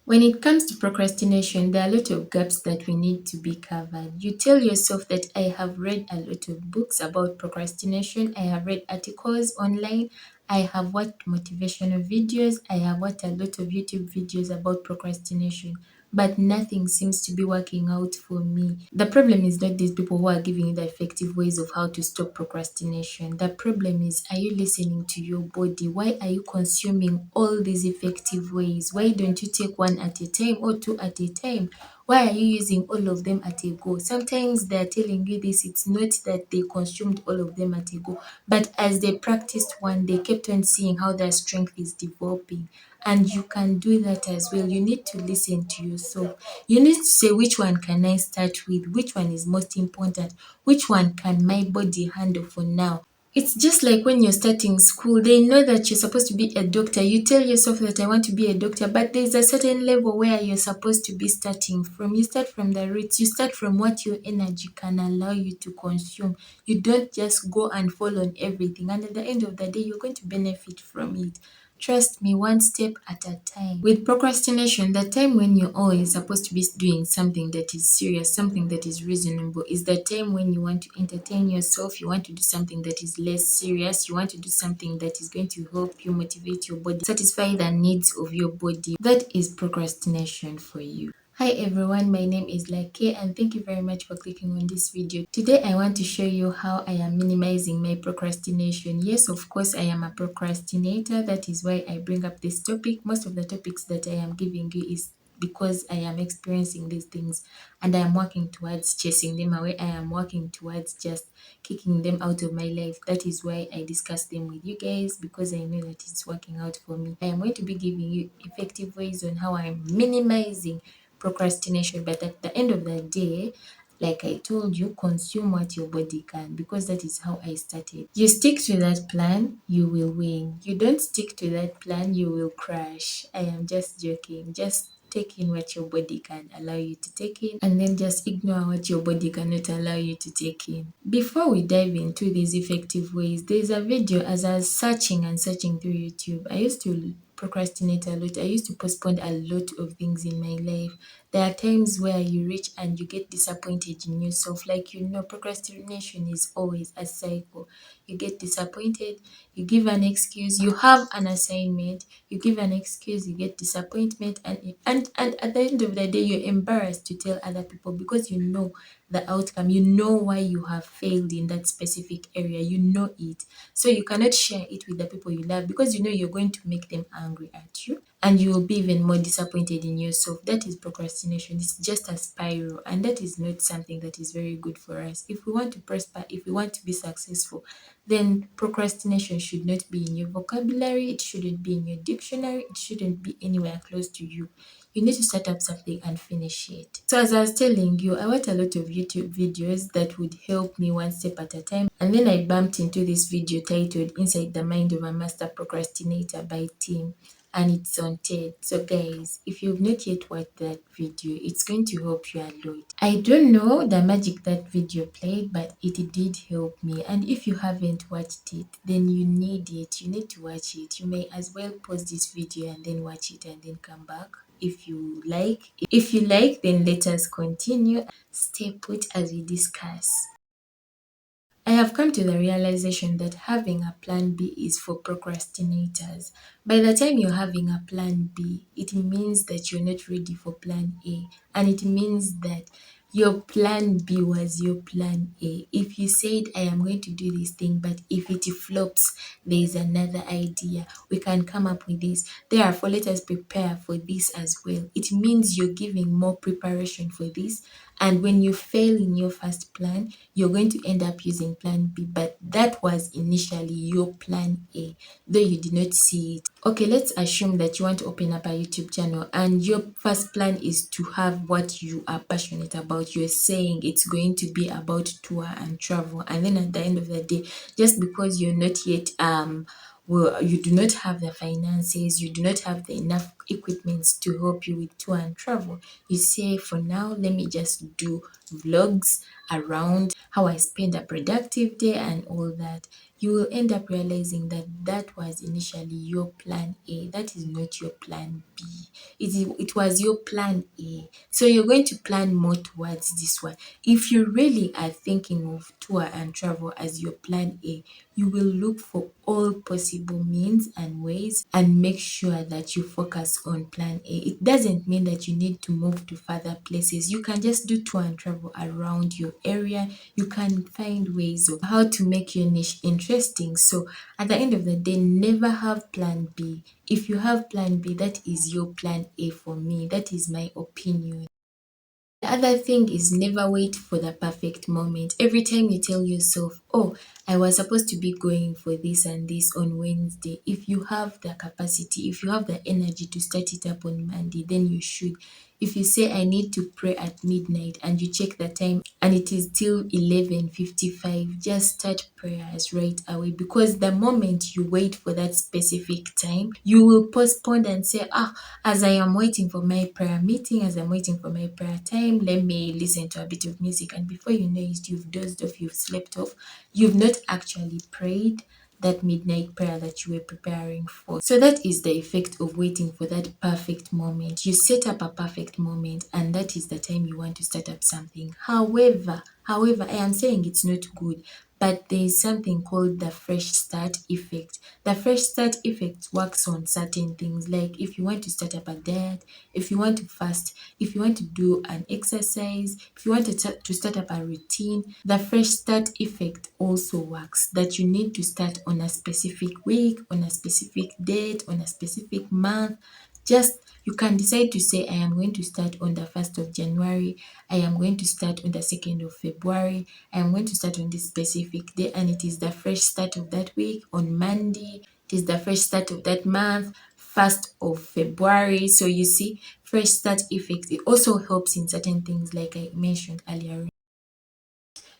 When it comes to procrastination, there are a lot of gaps that we need to be covered. You tell yourself that I have read a lot of books about procrastination, I have read articles online, I have watched motivational videos, I have watched a lot of YouTube videos about procrastination, but nothing seems to be working out for me. The problem is not these people who are giving you the effective ways of how to stop procrastination. The problem is, are you listening to your body? Why are you consuming all these effective ways? Why don't you take one at a time or two at a time? Why are you using all of them at a go? Sometimes they're telling you this, it's not that they consumed all of them at a go, but as they practiced one, they kept on seeing how their strength is developing. And you can do that as well. You need to listen to yourself. You need to say, which one can I start with? Which one is most important? Which one can my body handle for now? It's just like when you're starting school, they know that you're supposed to be a doctor. You tell yourself that I want to be a doctor, but there's a certain level where you're supposed to be starting from. You start from the roots, you start from what your energy can allow you to consume. You don't just go and fall on everything. And at the end of the day, you're going to benefit from it. Trust me, one step at a time. With procrastination, the time when you're always supposed to be doing something that is serious, something that is reasonable, is the time when you want to entertain yourself, you want to do something that is less serious, you want to do something that is going to help you motivate your body, satisfy the needs of your body. That is procrastination for you. Hi everyone, my name is Lake and thank you very much for clicking on this video. Today I want to show you how I am minimizing my procrastination. Yes, of course I am a procrastinator. That is why I bring up this topic. Most of the topics that I am giving you is because I am experiencing these things and I am working towards chasing them away. I am working towards just kicking them out of my life. That is why I discuss them with you guys, because I know that it's working out for me. I am going to be giving you effective ways on how I'm minimizing procrastination, but at the end of the day, like I told you, consume what your body can, because that is how I started. You stick to that plan, you will win. You don't stick to that plan, you will crash. I am just joking. Just take in what your body can allow you to take in, and then just ignore what your body cannot allow you to take in. Before we dive into these effective ways, there's a video. As I was searching and searching through YouTube, I used to procrastinate a lot. I used to postpone a lot of things in my life. There are times where you reach and you get disappointed in yourself. Like, procrastination is always a cycle. You get disappointed, you give an excuse, you have an assignment, you give an excuse, you get disappointment, and at the end of the day, you're embarrassed to tell other people because you know the outcome. You know why you have failed in that specific area. You know it. So you cannot share it with the people you love because you know you're going to make them angry at you and you will be even more disappointed in yourself. That is procrastination. It's just a spiral, and that is not something that is very good for us. If we want to prosper, if we want to be successful, then procrastination should not be in your vocabulary, it shouldn't be in your dictionary, it shouldn't be anywhere close to you. You need to start up something and finish it. So as I was telling you, I watched a lot of YouTube videos that would help me one step at a time. And then I bumped into this video titled Inside the Mind of a Master Procrastinator by Tim. And it's on TED. So guys, if you've not yet watched that video, it's going to help you a lot. I don't know the magic that video played, but it did help me. And if you haven't watched it, then you need it. You need to watch it. You may as well pause this video and then watch it and then come back if you like. If you like, then let us continue. Stay put as we discuss. I have come to the realization that having a plan B is for procrastinators. By the time you're having a plan B, it means that you're not ready for plan A. And it means that your plan B was your plan A. If you said, I am going to do this thing, but if it flops, there is another idea. We can come up with this. Therefore, let us prepare for this as well. It means you're giving more preparation for this. And when you fail in your first plan, you're going to end up using plan B. But that was initially your plan A, though you did not see it. Okay, let's assume that you want to open up a YouTube channel and your first plan is to have what you are passionate about. You're saying it's going to be about tour and travel. And then at the end of the day, just because you're not yet well, you do not have the finances, you do not have the enough equipments to help you with tour and travel. You say, for now, let me just do vlogs around how I spend a productive day and all that. You will end up realizing that that was initially your plan A. That is not your plan B. It was your plan A. So you're going to plan more towards this one. If you really are thinking of tour and travel as your plan A, you will look for all possible means and ways and make sure that you focus on plan A. It doesn't mean that you need to move to further places. You can just do tour and travel around your area. You can find ways of how to make your niche interesting. So at the end of the day, never have plan B. If you have plan B, that is your plan A for me. That is my opinion. The other thing is never wait for the perfect moment. Every time you tell yourself, oh, I was supposed to be going for this and this on Wednesday, if you have the capacity, if you have the energy to start it up on Monday, then you should. If you say I need to pray at midnight and you check the time and it is till 11:55, just start prayers right away, because the moment you wait for that specific time, you will postpone and say, as I am waiting for my prayer meeting, as I'm waiting for my prayer time, let me listen to a bit of music. And before you know it, you've dozed off, you've slept off, you've not actually prayed that midnight prayer that you were preparing for. So that is the effect of waiting for that perfect moment. You set up a perfect moment and that is the time you want to start up something. However, I am saying it's not good, but there is something called the fresh start effect. The fresh start effect works on certain things, like if you want to start up a diet, if you want to fast, if you want to do an exercise, if you want to start up a routine, the fresh start effect also works, that you need to start on a specific week, on a specific date, on a specific month. Just you can decide to say, I am going to start on the 1st of January, I am going to start on the 2nd of February, I am going to start on this specific day, and it is the fresh start of that week on Monday, it is the fresh start of that month, 1st of February. So you see, fresh start effect, it also helps in certain things like I mentioned earlier.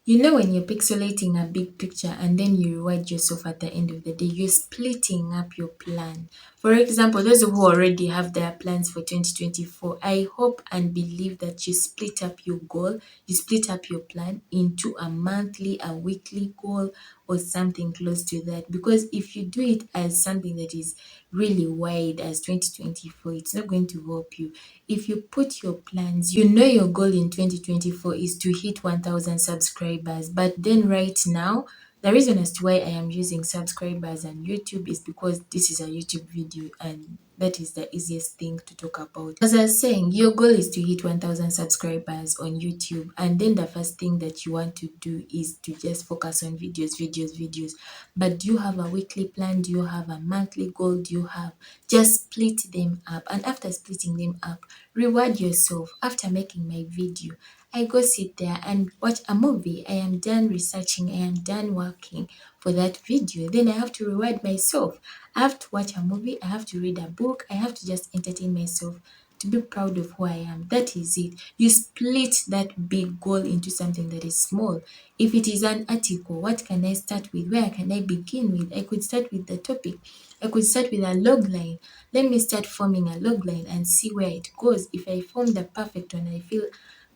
You know, when you're pixelating a big picture and then you reward yourself at the end of the day, you're splitting up your plan. For example, those who already have their plans for 2024, I hope and believe that you split up your goal, you split up your plan into a monthly, a weekly goal, or something close to that. Because if you do it as something that is really wide as 2024, it's not going to help you. If you put your plans, you know your goal in 2024 is to hit 1000 subscribers, but then right now, the reason as to why I am using subscribers and YouTube is because this is a YouTube video and that is the easiest thing to talk about. As I was saying, your goal is to hit 1000 subscribers on YouTube, and then the first thing that you want to do is to just focus on videos. But do you have a weekly plan? Do you have a monthly goal? Do you have, just split them up, and after splitting them up, reward yourself. After making my video, I go sit there and watch a movie. I am done researching, I am done working for that video. Then I have to reward myself. I have to watch a movie, I have to read a book, I have to just entertain myself to be proud of who I am. That is it. You split that big goal into something that is small. If it is an article, what can I start with? Where can I begin with? I could start with the topic. I could start with a log line. Let me start forming a log line and see where it goes. If I form the perfect one, I feel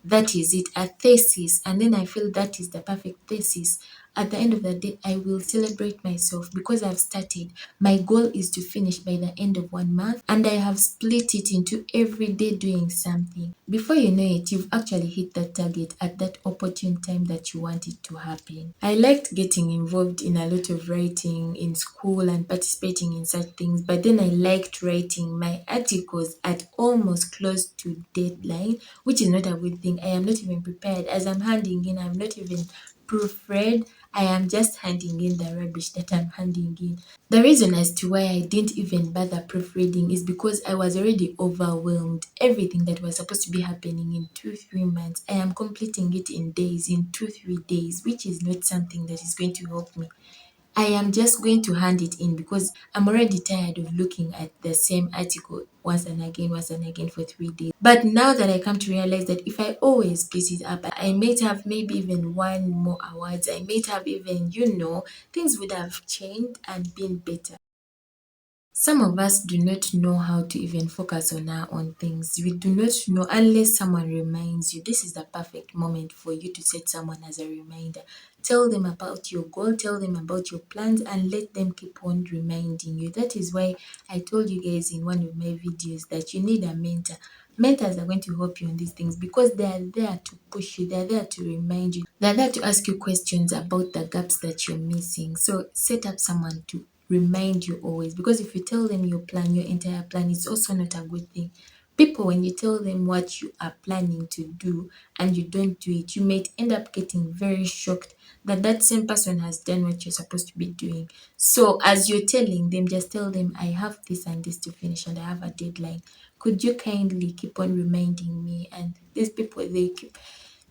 that is it, a thesis, and then I feel that is the perfect thesis. At the end of the day, I will celebrate myself because I've started. My goal is to finish by the end of 1 month, and I have split it into every day doing something. Before you know it, you've actually hit that target at that opportune time that you want it to happen. I liked getting involved in a lot of writing in school and participating in such things, but then I liked writing my articles at almost close to deadline, which is not a good thing. I am not even prepared. As I'm handing in, I'm not even proofread. I am just handing in the rubbish that I'm handing in. The reason as to why I didn't even bother proofreading is because I was already overwhelmed. Everything that was supposed to be happening in 2-3 months, I am completing it in days, in 2-3 days, which is not something that is going to help me. I am just going to hand it in because I'm already tired of looking at the same article once and again for 3 days. But now that I come to realize that if I always split it up, I might have maybe even won more awards. I might have even, things would have changed and been better. Some of us do not know how to even focus on our own things. We do not know unless someone reminds you. This is the perfect moment for you to set someone as a reminder. Tell them about your goal, tell them about your plans, and let them keep on reminding you. That is why I told you guys in one of my videos that you need a mentor. Mentors are going to help you on these things because they are there to push you, they are there to remind you, they're there to ask you questions about the gaps that you're missing. So set up someone to remind you always, because if you tell them your plan, your entire plan, it's also not a good thing. People, when you tell them what you are planning to do and you don't do it, you might end up getting very shocked that that same person has done what you're supposed to be doing. So as you're telling them, just tell them, I have this and this to finish and I have a deadline. Could you kindly keep on reminding me? And these people, they keep,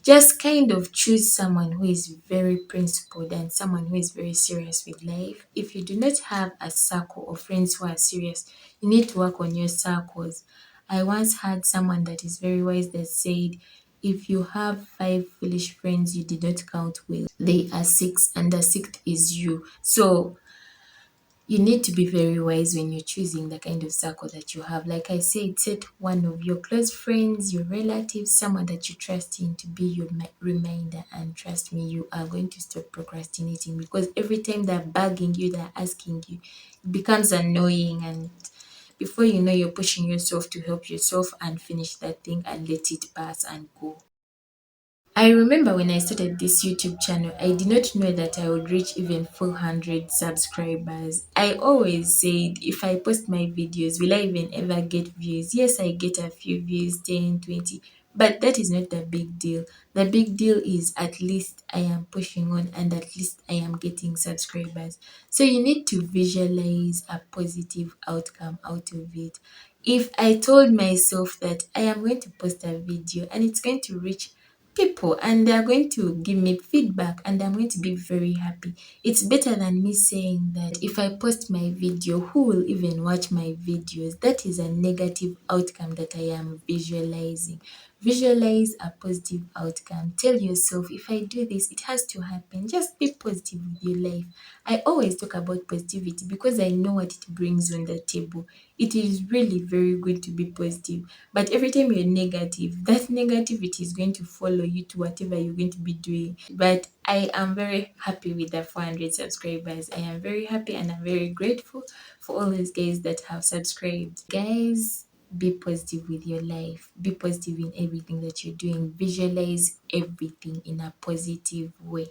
just kind of choose someone who is very principled and someone who is very serious with life. If you do not have a circle of friends who are serious, you need to work on your circles. I once had someone that is very wise that said, if you have five foolish friends you did not count well, they are six, and the sixth is you. So you need to be very wise when you're choosing the kind of circle that you have. Like I said, set one of your close friends, your relatives, someone that you trust in to be your reminder. And trust me, you are going to stop procrastinating, because every time they're bugging you, they're asking you, it becomes annoying. And before you know, you're pushing yourself to help yourself and finish that thing and let it pass and go. I remember when I started this YouTube channel, I did not know that I would reach even 400 subscribers. I always said, if I post my videos, will I even ever get views? Yes, I get a few views, 10, 20, but that is not the big deal. The big deal is at least I am pushing on and at least I am getting subscribers. So you need to visualize a positive outcome out of it. If I told myself that I am going to post a video and it's going to reach people and they are going to give me feedback and I'm going to be very happy. It's better than me saying that if I post my video, who will even watch my videos? That is a negative outcome that I am visualizing. Visualize a positive outcome. Tell yourself, if I do this, it has to happen. Just be positive with your life. I always talk about positivity because I know what it brings on the table. It is really very good to be positive. But every time you're negative, that negativity is going to follow you to whatever you're going to be doing. But I am very happy with the 400 subscribers. I am very happy and I'm very grateful for all those guys that have subscribed. Guys, be positive with your life. Be positive in everything that you're doing. Visualize everything in a positive way.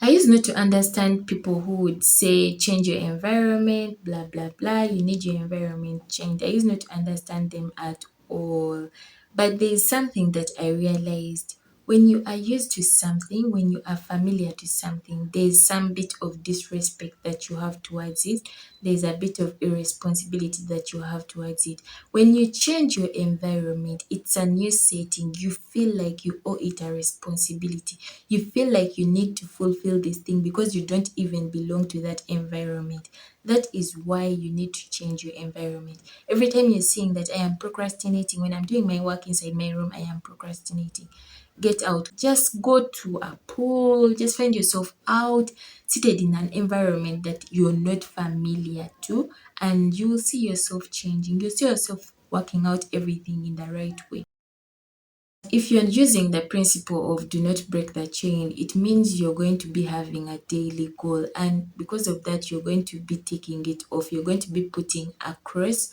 I used not to understand people who would say change your environment, blah blah blah. You need your environment changed. I used not to understand them at all. But there is something that I realized. When you are used to something, when you are familiar to something, there's some bit of disrespect that you have towards it. There's a bit of irresponsibility that you have towards it. When you change your environment, it's a new setting. You feel like you owe it a responsibility. You feel like you need to fulfill this thing because you don't even belong to that environment. That is why you need to change your environment. Every time you're saying that I am procrastinating, when I'm doing my work inside my room, I am procrastinating. Get out. Just go to a pool. Just find yourself out, seated in an environment that you're not familiar to, and you will see yourself changing. You'll see yourself working out everything in the right way. If you're using the principle of do not break the chain, it means you're going to be having a daily goal. And because of that, you're going to be taking it off. You're going to be putting a cross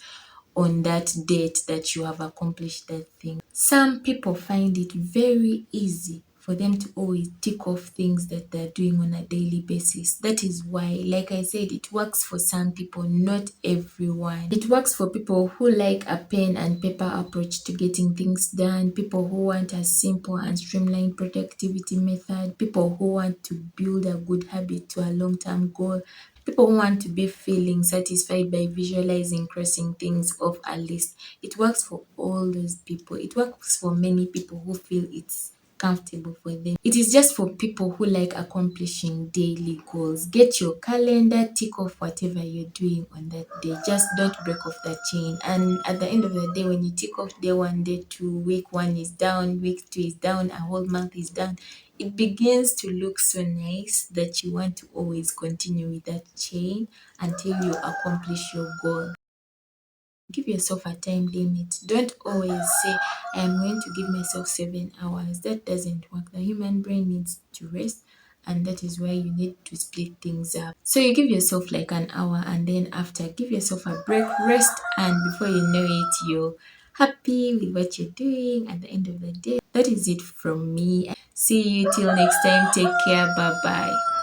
on that date that you have accomplished that thing. Some people find it very easy for them to always tick off things that they're doing on a daily basis. That is why, like I said, it works for some people, not everyone. It works for people who like a pen and paper approach to getting things done, people who want a simple and streamlined productivity method, people who want to build a good habit to a long-term goal, people who want to be feeling satisfied by visualizing crossing things off a list. It works for all those people. It works for many people who feel it's comfortable for them. It is just for people who like accomplishing daily goals. Get your calendar, tick off whatever you're doing on that day. Just don't break off that chain. And at the end of the day, when you tick off day one, day two, week one is down, week two is down, a whole month is down, it begins to look so nice that you want to always continue with that chain until you accomplish your goal. Give yourself a time limit. Don't always say, I'm going to give myself 7 hours. That doesn't work. The human brain needs to rest, and that is why you need to split things up. So you give yourself like an hour, and then after, give yourself a break, rest, and before you know it, you're happy with what you're doing at the end of the day. That is it from me. See you till next time. Take care. Bye bye.